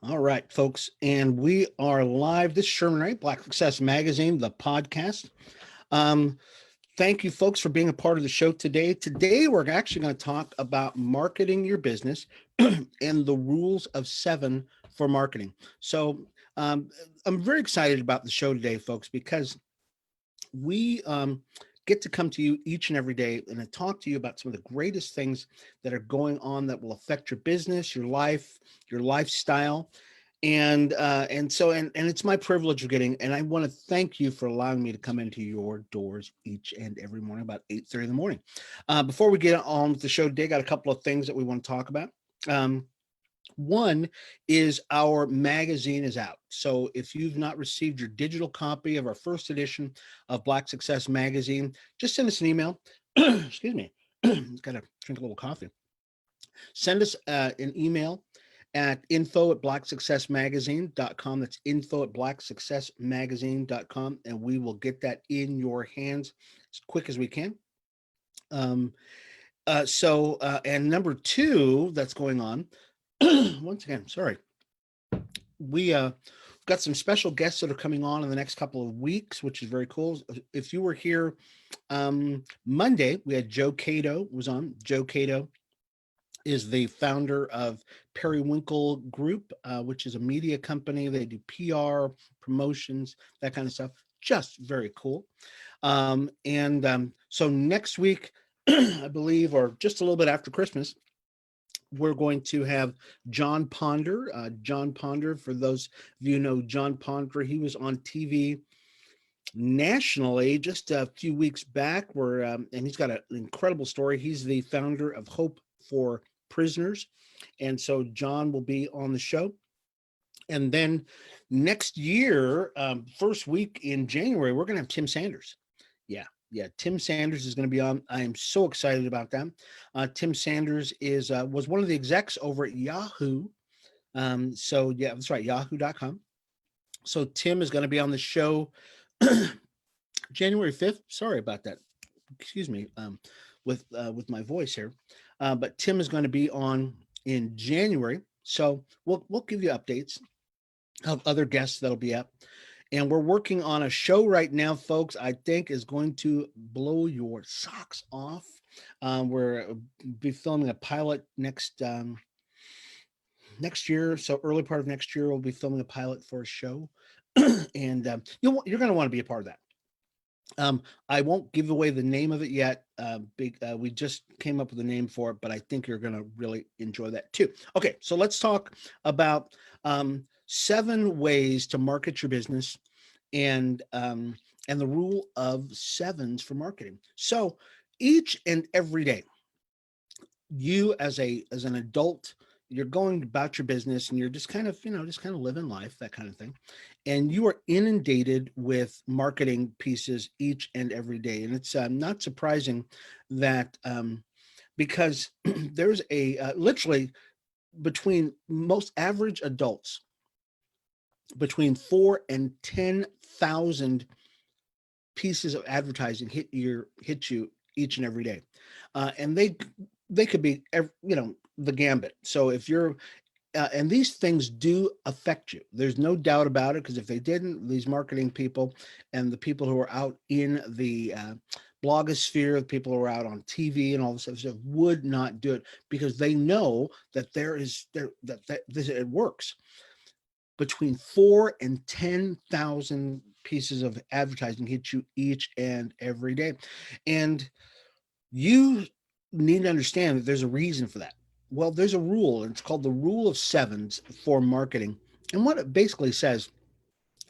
All right, folks, and we are live. This is Sherman Wright, Black Success Magazine, the podcast. Um, Thank you, folks, for being a part of the show today. Today, we're actually going to talk about marketing your business and the rules of seven for marketing. So, um, I'm very excited about the show today, folks, because we get to come to you each and every day and talk to you about some of the greatest things that are going on that will affect your business, your life, your lifestyle. And it's my privilege of getting, and I want to thank you for allowing me to come into your doors each and every morning about 8:30 in the morning. Before we get on with the show today, got a couple of things that we want to talk about. Um, One is our magazine is out. So if you've not received your digital copy of our first edition of Black Success Magazine, just send us an email. Excuse me. Got to drink a little coffee. Send us an email at info@blacksuccessmagazine.com. That's info@blacksuccessmagazine.com. And we will get that in your hands as quick as we can. Um, and number two that's going on, once again, sorry, we got some special guests that are coming on in the next couple of weeks, which is very cool. If you were here Monday, we had Joe Cato was on. Joe Cato is the founder of Periwinkle Group, which is a media company. They do PR, promotions, that kind of stuff. Just very cool. So next week, I believe, or just a little bit after Christmas, we're going to have John Ponder. John Ponder, for those of you who know John Ponder, he was on TV nationally just a few weeks back, and he's got an incredible story. He's the founder of Hope for Prisoners. And so John will be on the show. And then next year, first week in January, we're going to have Tim Sanders. Yeah, Tim Sanders is going to be on. I am so excited about that. Tim Sanders was one of the execs over at Yahoo. So yeah, that's right, yahoo.com. So Tim is going to be on the show January 5th. Sorry about that. Excuse me, with my voice here. But Tim is going to be on in January. So we'll give you updates of other guests that'll be up. And we're working on a show right now, folks, I think is going to blow your socks off. We're be filming a pilot next year. So early part of next year, we'll be filming a pilot for a show. And you're going to want to be a part of that. I won't give away the name of it yet. We just came up with a name for it, but I think you're going to really enjoy that too. Okay, so let's talk about 7 ways to market your business, and the rule of sevens for marketing. So each and every day, you as an adult, you're going about your business and you're just kind of living life, that kind of thing, and you are inundated with marketing pieces each and every day. And it's not surprising that because there's literally, between most average adults, between 4 and 10,000 pieces of advertising hit you each and every day, and they could be the gambit. So if you're and these things do affect you. There's no doubt about it, because if they didn't, these marketing people and the people who are out in the blogosphere, the people who are out on TV and all this stuff would not do it, because they know that it works. Between 4 and 10,000 pieces of advertising hit you each and every day. And you need to understand that there's a reason for that. Well, there's a rule, and it's called the rule of sevens for marketing. And what it basically says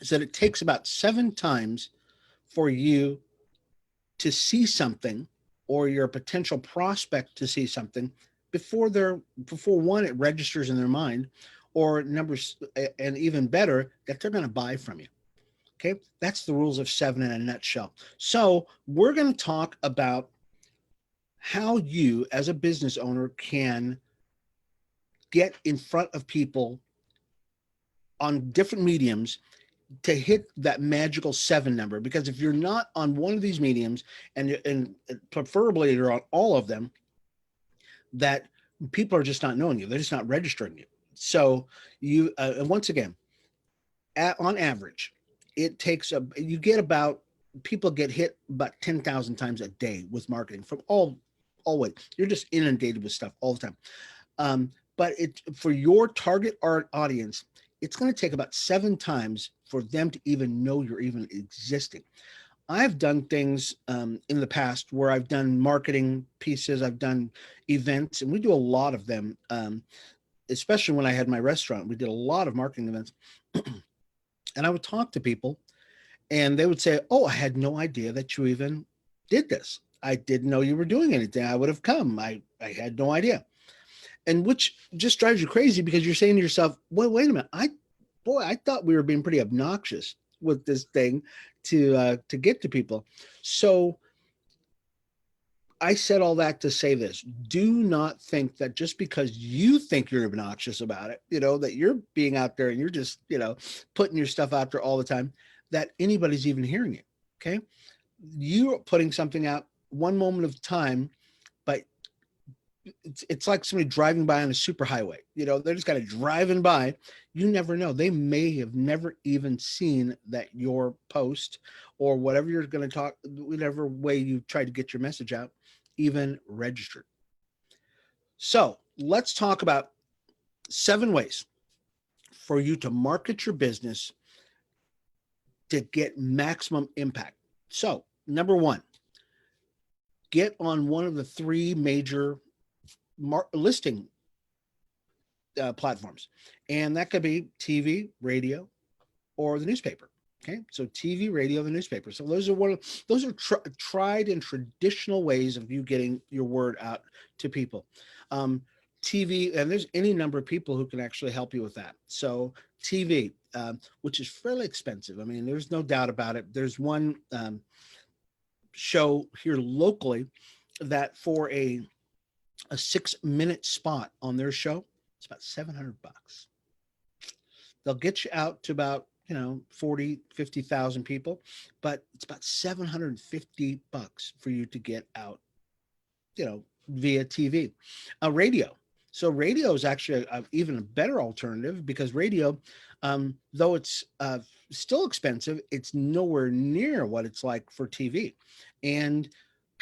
is that it takes about 7 times for you to see something, or your potential prospect to see something, before one, it registers in their mind, or numbers, and even better, that they're going to buy from you. Okay, that's the rules of 7 in a nutshell. So we're going to talk about how you as a business owner can get in front of people on different mediums to hit that magical 7 number. Because if you're not on one of these mediums, and preferably you're on all of them, that people are just not knowing you. They're just not registering you. So and once again, on average, it takes people get hit about 10,000 times a day with marketing from all ways. You're just inundated with stuff all the time. But for your target audience, it's going to take about 7 times for them to even know you're even existing. I've done things in the past where I've done marketing pieces, I've done events, and we do a lot of them. Especially when I had my restaurant, we did a lot of marketing events. And I would talk to people and they would say, "Oh, I had no idea that you even did this. I didn't know you were doing anything. I would have come. I had no idea." And which just drives you crazy because you're saying to yourself, "Well, wait a minute. I thought we were being pretty obnoxious with this thing to get to people." So I said all that to say this: do not think that just because you think you're obnoxious about it, that you're being out there and you're just, putting your stuff out there all the time, that anybody's even hearing it. Okay. You're putting something out one moment of time, but it's like somebody driving by on a superhighway. They're just kind of driving by. You never know. They may have never even seen that your post or whatever you're going to talk, whatever way you try to get your message out, even registered. So let's talk about 7 ways for you to market your business to get maximum impact. So, number 1, get on one of the 3 major listing platforms, and that could be TV, radio, or the newspaper. Okay, so TV, radio, the newspaper. So those are tried and traditional ways of you getting your word out to people. TV, and there's any number of people who can actually help you with that. So TV, which is fairly expensive. I mean, there's no doubt about it. There's one show here locally that for a 6-minute spot on their show, it's about $700. They'll get you out to about 40, 50,000 people, but it's about $750 for you to get out, via TV. Radio. So radio is actually even a better alternative because radio, though it's still expensive, it's nowhere near what it's like for TV. And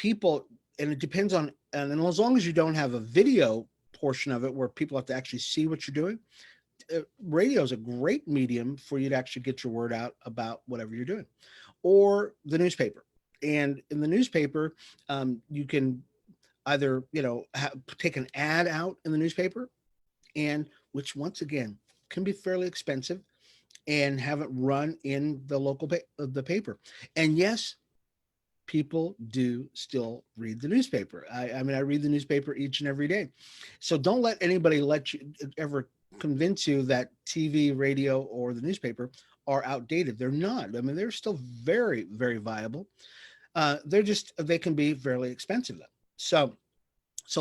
it depends on, and as long as you don't have a video portion of it where people have to actually see what you're doing, radio is a great medium for you to actually get your word out about whatever you're doing, or the newspaper. And in the newspaper, you can either take an ad out in the newspaper, and which once again can be fairly expensive, and have it run in the local the paper. And yes, people do still read the newspaper. I mean, I read the newspaper each and every day. So don't let anybody ever convince you that TV, radio, or the newspaper are outdated. They're not. I mean, they're still very, very viable. They can be fairly expensive though. So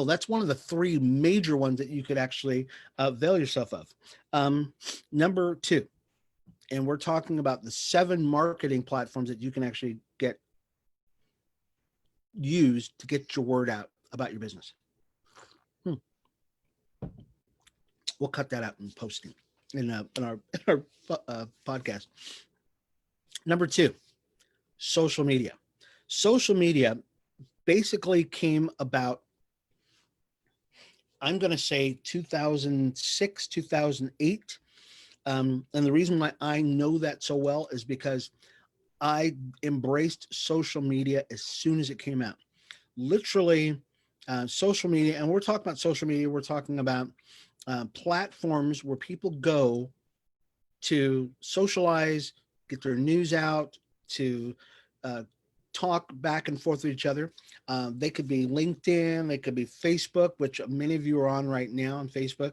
that's one of the 3 major ones that you could actually avail yourself of. Number 2, and we're talking about the 7 marketing platforms that you can actually use to get your word out about your business. We'll cut that out in posting in our podcast. Number 2, social media. Social media basically came about, I'm going to say 2006, 2008. And the reason why I know that so well is because I embraced social media as soon as it came out. Literally, social media, and we're talking about social media, we're talking about platforms where people go to socialize, get their news out, to talk back and forth with each other. They could be LinkedIn, they could be Facebook, which many of you are on right now on Facebook.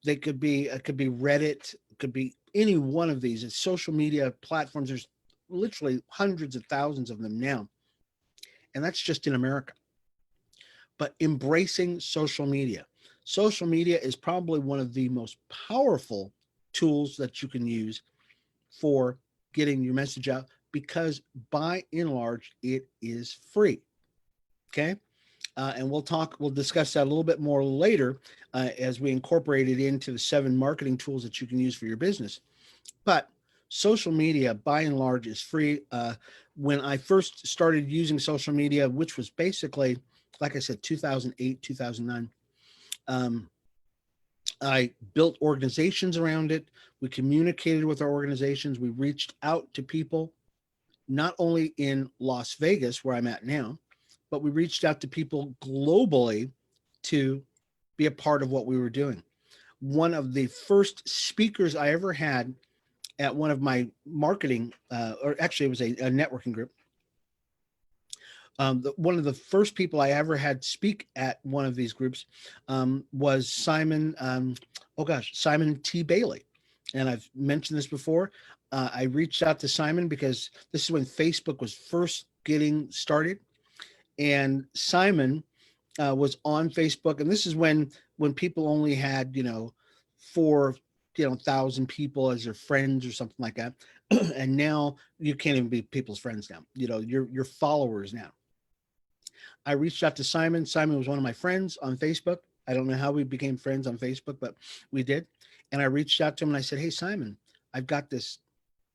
They could be, it could be Reddit, it could be any one of these. It's social media platforms. There's literally hundreds of thousands of them now. And that's just in America. But embracing social media. Social media is probably one of the most powerful tools that you can use for getting your message out, because by and large, it is free. Okay. And we'll discuss that a little bit more later as we incorporate it into the 7 marketing tools that you can use for your business. But social media, by and large, is free. When I first started using social media, which was basically, like I said, 2008, 2009, I built organizations around it. We communicated with our organizations. We reached out to people, not only in Las Vegas, where I'm at now, but we reached out to people globally to be a part of what we were doing. One of the first speakers I ever had at one of my marketing, or actually it was a networking group. One of the first people I ever had speak at one of these groups was Simon, Simon T. Bailey. And I've mentioned this before. I reached out to Simon because this is when Facebook was first getting started. And Simon was on Facebook. And this is when people only had, 4,000 people as their friends or something like that. And now you can't even be people's friends now. You're followers now. I reached out to Simon. Simon was one of my friends on Facebook. I don't know how we became friends on Facebook, but we did. And I reached out to him and I said, "Hey, Simon, I've got this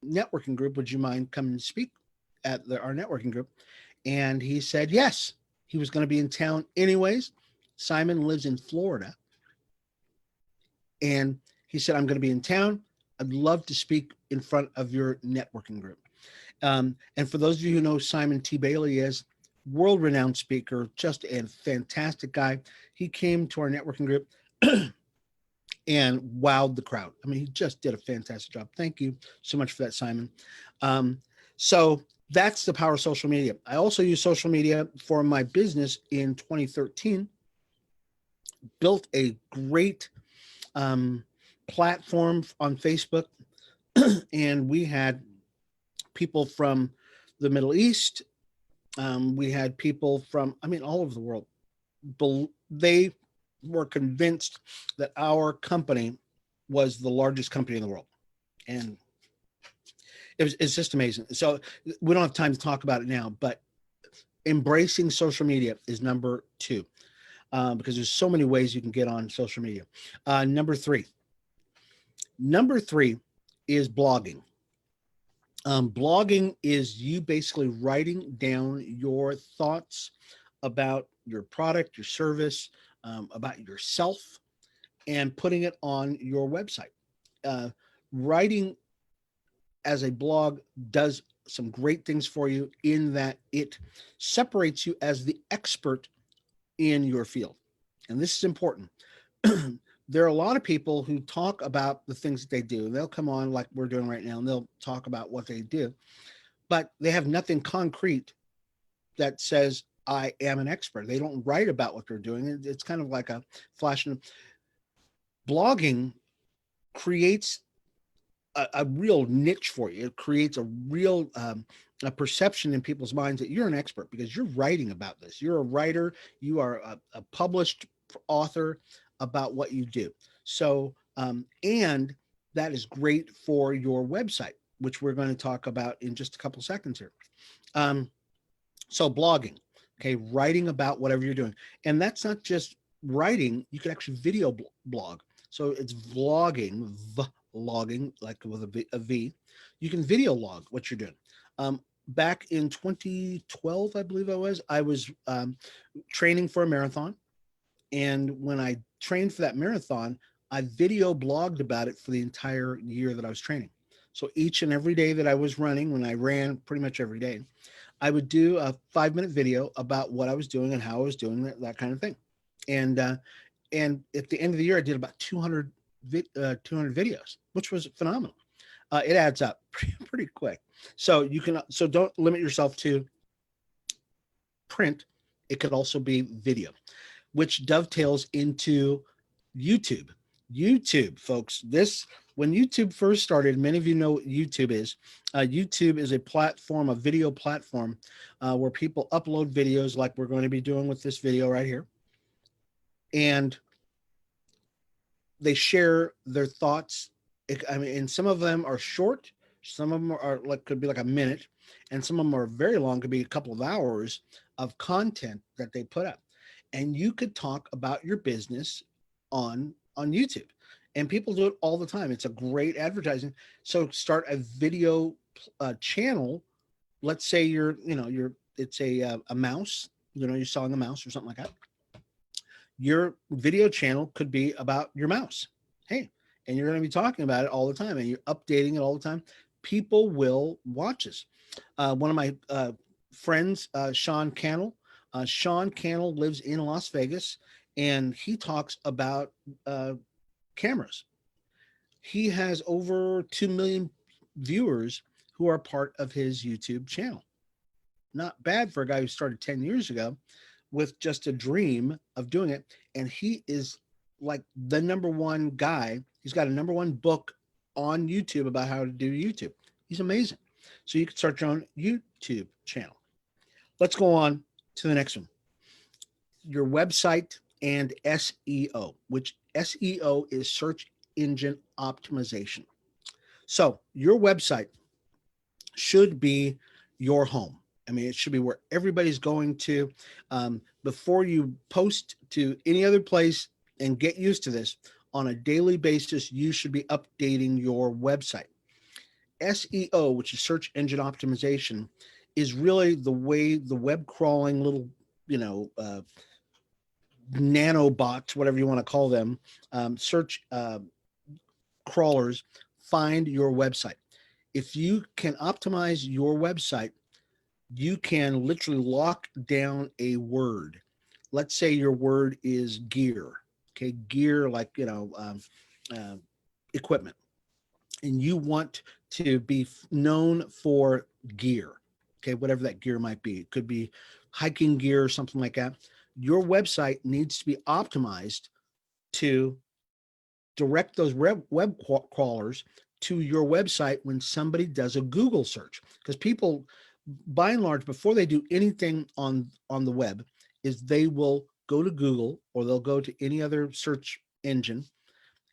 networking group. Would you mind coming and speak at our networking group?" And he said, yes. He was going to be in town anyways. Simon lives in Florida. And he said, "I'm going to be in town. I'd love to speak in front of your networking group." And for those of you who know Simon T. Bailey is, world-renowned speaker, just a fantastic guy. He came to our networking group and wowed the crowd. I mean, he just did a fantastic job. Thank you so much for that, Simon. So that's the power of social media. I also use social media for my business in 2013, built a great platform on Facebook, and we had people from the Middle East. We had people from, all over the world. They were convinced that our company was the largest company in the world. And it's just amazing. So we don't have time to talk about it now, but embracing social media is number 2, because there's so many ways you can get on social media. Number three is blogging. Blogging is you basically writing down your thoughts about your product, your service, about yourself, and putting it on your website. Writing as a blog does some great things for you in that it separates you as the expert in your field. And this is important. There are a lot of people who talk about the things that they do. They'll come on like we're doing right now, and they'll talk about what they do, but they have nothing concrete that says, "I am an expert." They don't write about what they're doing. It's kind of like a flash. Blogging creates a real niche for you. It creates a real a perception in people's minds that you're an expert because you're writing about this. You're a writer. You are a published author about what you do. So, and that is great for your website, which we're going to talk about in just a couple seconds here. So blogging, okay, writing about whatever you're doing. And that's not just writing. You can actually video blog. So it's vlogging, vlogging, like with a V. You can video log what you're doing. Back in 2012, I believe I was training for a marathon. And when I trained for that marathon, I video blogged about it for the entire year that I was training. So each and every day that I was running, when I ran pretty much every day, I would do a 5-minute video about what I was doing and how I was doing that kind of thing. And at the end of the year, I did about 200 videos, which was phenomenal. It adds up pretty quick. So don't limit yourself to print. It could also be video, which dovetails into YouTube. YouTube, folks, when YouTube first started, many of you know what YouTube is. YouTube is a platform, a video platform, where people upload videos like we're going to be doing with this video right here. And they share their thoughts. And some of them are short. Some of them are could be like a minute, and some of them are very long, could be a couple of hours of content that they put up. and you could talk about your business on YouTube. And people do it all the time. It's a great advertising. So start a video channel. Let's say it's a mouse. You're selling a mouse or something like that. Your video channel could be about your mouse. Hey, and you're going to be talking about it all the time, and you're updating it all the time. People will watch this. One of my friends, Sean Cannell lives in Las Vegas, and he talks about cameras. He has over 2 million viewers who are part of his YouTube channel. Not bad for a guy who started 10 years ago with just a dream of doing it. And he is like the number one guy. He's got a number one book on YouTube about how to do YouTube. He's amazing. So you can start your own YouTube channel. Let's go on to the next one. Your website and SEO, which SEO is search engine optimization. So your website should be your home. I mean, it should be where everybody's going to. Before you post to any other place, and get used to this, on a daily basis, you should be updating your website. SEO, which is search engine optimization, is really the way the web crawling little, nanobots, whatever you want to call them, search crawlers find your website. If you can optimize your website, you can literally lock down a word. Let's say your word is gear. Okay, gear, like equipment, and you want to be known for gear. Okay, whatever that gear might be. It could be hiking gear or something like that. Your website needs to be optimized to direct those web crawlers to your website when somebody does a Google search. Because people, by and large, before they do anything on the web, is they will go to Google or they'll go to any other search engine,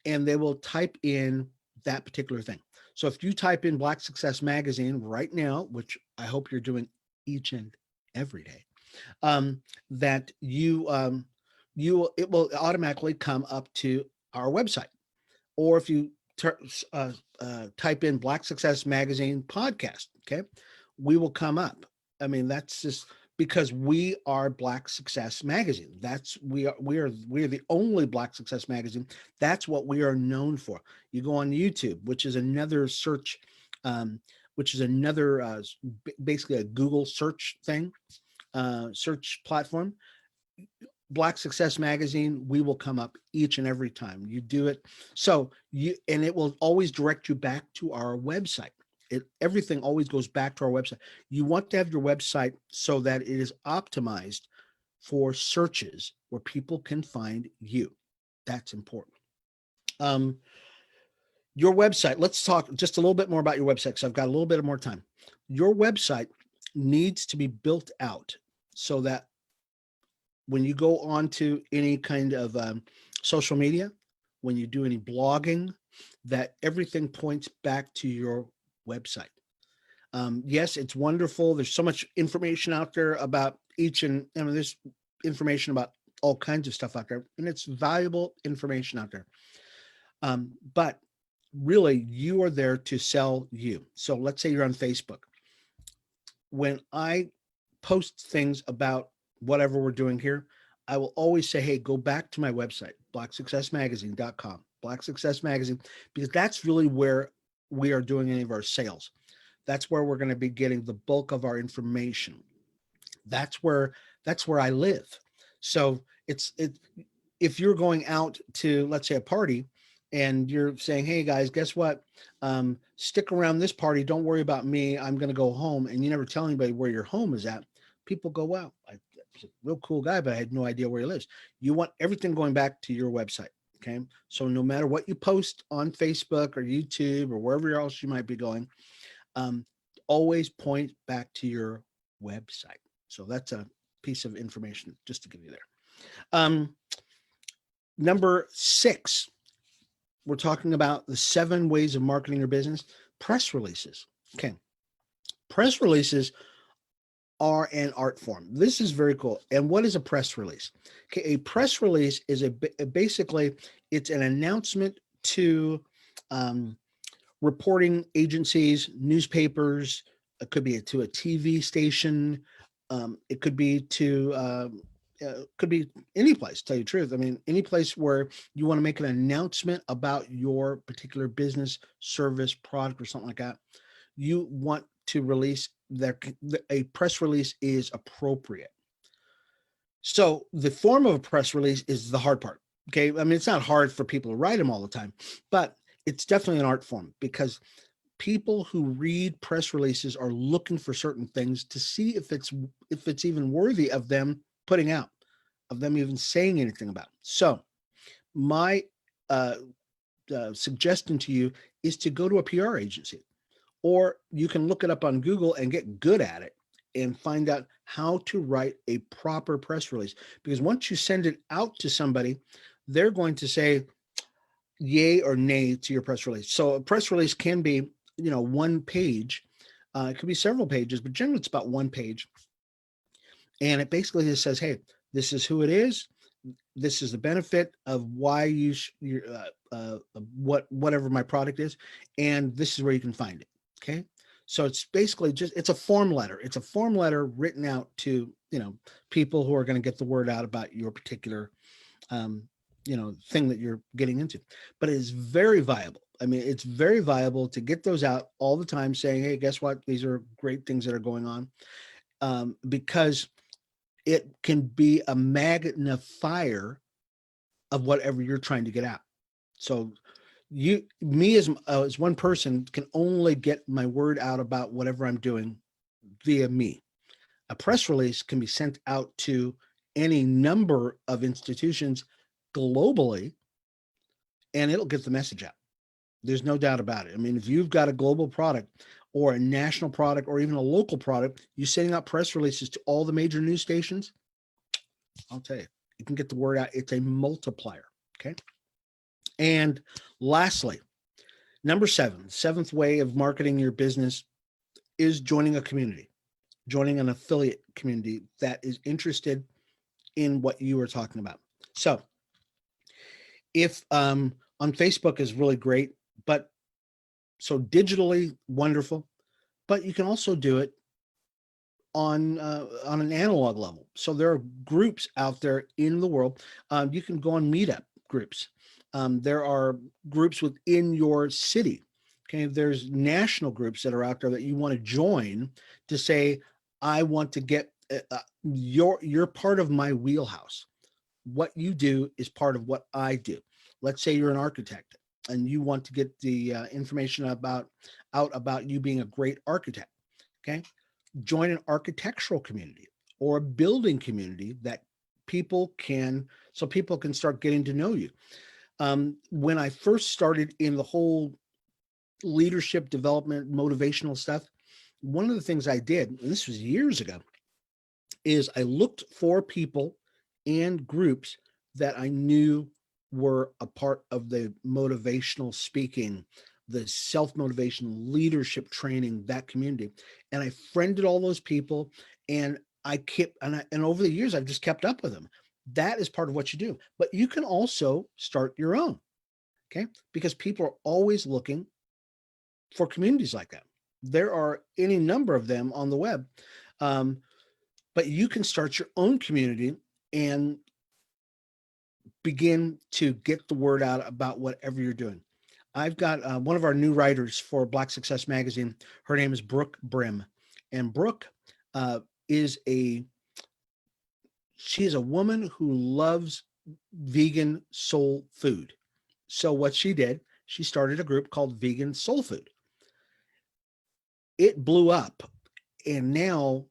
and they will type in that particular thing. So if you type in Black Success Magazine right now, which I hope you're doing each and every day, that it will automatically come up to our website. Or if you type in Black Success Magazine podcast, okay, we will come up. I mean, that's just because we are Black Success Magazine. We are the only Black Success Magazine. That's what we are known for. You go on YouTube, which is another search, basically a Google search thing, search platform. Black Success Magazine, we will come up each and every time you do it. So and it will always direct you back to our website. Everything always goes back to our website. You want to have your website so that it is optimized for searches where people can find you. That's important. Your website, let's talk just a little bit more about your website, because I've got a little bit more time. Your website needs to be built out so that when you go on to any kind of social media, when you do any blogging, that everything points back to your website. Yes, it's wonderful. There's so much information out there about there's information about all kinds of stuff out there, and it's valuable information out there. But really, you are there to sell you. So let's say you're on Facebook. When I post things about whatever we're doing here, I will always say, hey, go back to my website, blacksuccessmagazine.com, Black Success Magazine, because that's really where we are doing any of our sales. That's where we're going to be getting the bulk of our information. That's where I live. So if you're going out to, let's say, a party, and you're saying, hey guys, guess what? Stick around this party. Don't worry about me. I'm going to go home. And you never tell anybody where your home is at. People go, wow, he's a real cool guy, but I had no idea where he lives. You want everything going back to your website. Okay. So no matter what you post on Facebook or YouTube or wherever else you might be going, always point back to your website. So that's a piece of information just to give you there. Number 6, we're talking about the 7 ways of marketing your business. Press releases. Okay. Press releases are an art form. This is very cool. And what is a press release? Okay, a press release is basically it's an announcement to um, reporting agencies, newspapers. It could be to a TV station. It could be any place. To tell you the truth, I mean, any place where you want to make an announcement about your particular business, service, product, or something like that. You want to release that. A press release is appropriate. So the form of a press release is the hard part. Okay, I mean, it's not hard for people to write them all the time, but it's definitely an art form because people who read press releases are looking for certain things to see if it's even worthy of them putting out, of them even saying anything about. So my uh, suggestion to you is to go to a PR agency, or you can look it up on Google and get good at it and find out how to write a proper press release. Because once you send it out to somebody, they're going to say yay or nay to your press release. So a press release can be, one page. It could be several pages, but generally it's about one page. And it basically just says, hey, this is who it is. This is the benefit of why whatever my product is, and this is where you can find it. Okay, so it's basically it's a form letter. It's a form letter written out to people who are going to get the word out about your particular thing that you're getting into. But it is very viable. I mean, it's very viable to get those out all the time, saying, hey, guess what? These are great things that are going on, because it can be a magnifier of whatever you're trying to get out. So me as one person can only get my word out about whatever I'm doing via me. A press release can be sent out to any number of institutions globally, and it'll get the message out. There's no doubt about it. I mean, if you've got a global product or a national product or even a local product, you're sending out press releases to all the major news stations, I'll tell you, you can get the word out. It's a multiplier. Okay. And lastly, number seventh way of marketing your business is joining a community, joining an affiliate community that is interested in what you are talking about. So if on Facebook is really great, but so digitally wonderful, but you can also do it on an analog level. So there are groups out there in the world. You can go on meetup groups. There are groups within your city. Okay, there's national groups that are out there that you want to join to say, I want to get you're part of my wheelhouse. What you do is part of what I do. Let's say you're an architect and you want to get the information out about you being a great architect. Okay, join an architectural community or a building community that people can start getting to know you. When I first started in the whole leadership development, motivational stuff, one of the things I did, and this was years ago, is I looked for people and groups that I knew were a part of the motivational speaking, the self-motivation, leadership training, that community. And I friended all those people, and I kept, and over the years, I've just kept up with them. That is part of what you do. But you can also start your own, okay? Because people are always looking for communities like that. There are any number of them on the web. But you can start your own community and begin to get the word out about whatever you're doing. I've got one of our new writers for Black Success Magazine. Her name is Brooke Brim, and Brooke is she's a woman who loves vegan soul food. So what she did, she started a group called Vegan Soul Food. It blew up, and now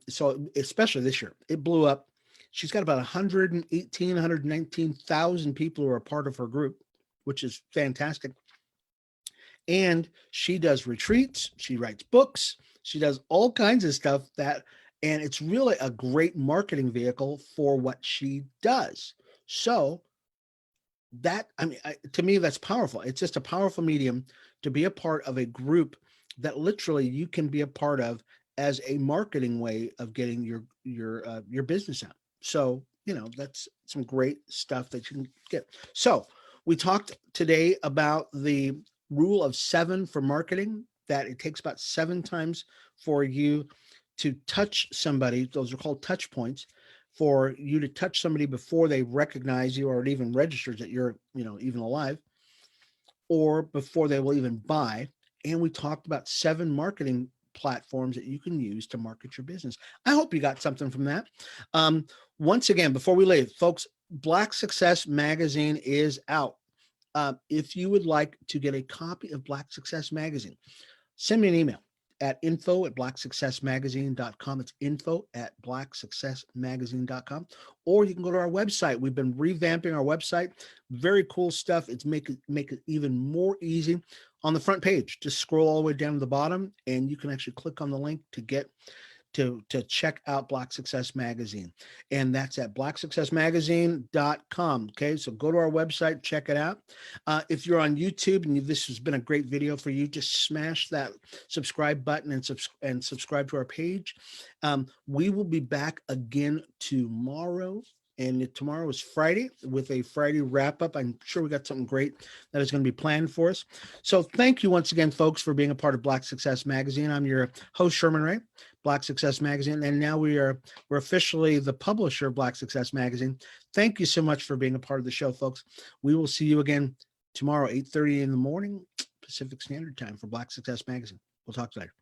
so especially this year, it blew up. She's got about 119,000 people who are a part of her group, which is fantastic. And she does retreats, she writes books, she does all kinds of stuff and it's really a great marketing vehicle for what she does. So to me, that's powerful. It's just a powerful medium to be a part of a group that literally you can be a part of as a marketing way of getting your business out. So, that's some great stuff that you can get. So we talked today about the rule of 7 for marketing, that it takes about 7 times for you to touch somebody. Those are called touch points, for you to touch somebody before they recognize you, or it even registers that you're, even alive, or before they will even buy. And we talked about 7 marketing platforms that you can use to market your business. I hope you got something from that. Once again, before we leave, folks, Black Success Magazine is out. If you would like to get a copy of Black Success Magazine, send me an email at info@blacksuccessmagazine.com. It's info@blacksuccessmagazine.com. Or you can go to our website. We've been revamping our website. Very cool stuff. It's make it even more easy. On the front page, just scroll all the way down to the bottom, and you can actually click on the link to get to check out Black Success Magazine. And that's at blacksuccessmagazine.com. Okay, so go to our website, check it out. If you're on YouTube and this has been a great video for you, just smash that subscribe button and subscribe to our page. We will be back again tomorrow. And tomorrow is Friday, with a Friday wrap up. I'm sure we got something great that is going to be planned for us. So thank you once again, folks, for being a part of Black Success Magazine. I'm your host, Sherman Ray, Black Success Magazine. And now we're officially the publisher of Black Success Magazine. Thank you so much for being a part of the show, folks. We will see you again tomorrow, 8:30 in the morning, Pacific Standard Time, for Black Success Magazine. We'll talk later.